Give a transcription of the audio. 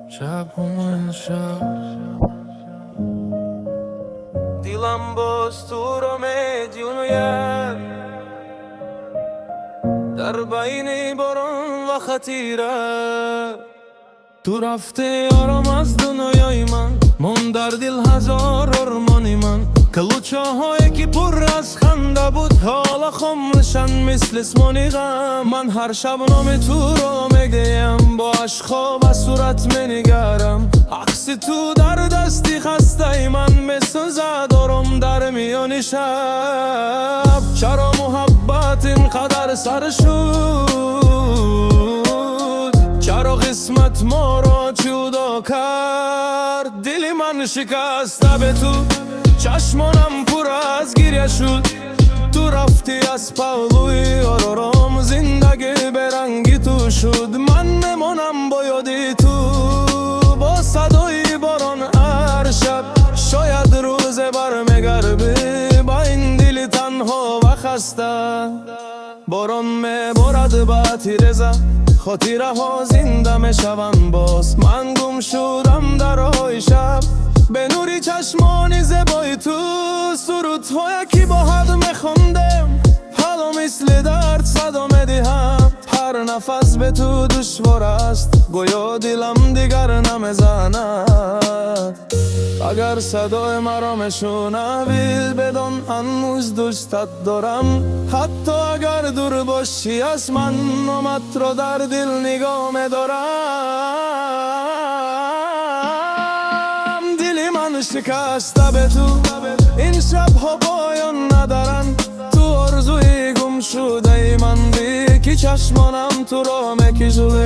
شب همون شب دیلم باز تو رو میدیونو ید در بین باران و خطیره تو رفته آرام از دنیای من در دل هزار ارمانی من کلوچه هایی که پر از خنده بود حالا خمرشن مثل اسمانی غم من هر شب نام تو رو میگیم با عشقا و صورت منگرم عکس تو در دستی خسته من میسوزه دارم در میان شب چرا محبت اینقدر سر شد چرا قسمت ما را جدا کرد دل من شکسته به تو چشمانم پر از گریه شد تو رفتی از پهلوی آرام زندگی برنگی تو شد من نمانم با یادی تو با صدای باران هر شب شاید روز برمیگرده با این دل تنها و خسته باران میبارد با تیرزه خاطره ها زنده میشون باز من گم شدم در های شب به نوری چشمان زبای تو سرودهای که با حد میخوندم حالا مثل درد صدا میدهم هر نفس به تو دشوار است گویا دلم دیگر نمیزند اگر صدای مرا میشنوی بدان هنوز دوستت دارم حتی اگر دور باشی از من نامت را در دل نگاه میدارم دل من شکسته به تو این شب ها پایان ندارن تو آرزوی گم شده من بی که چشمانم تو را میکشوده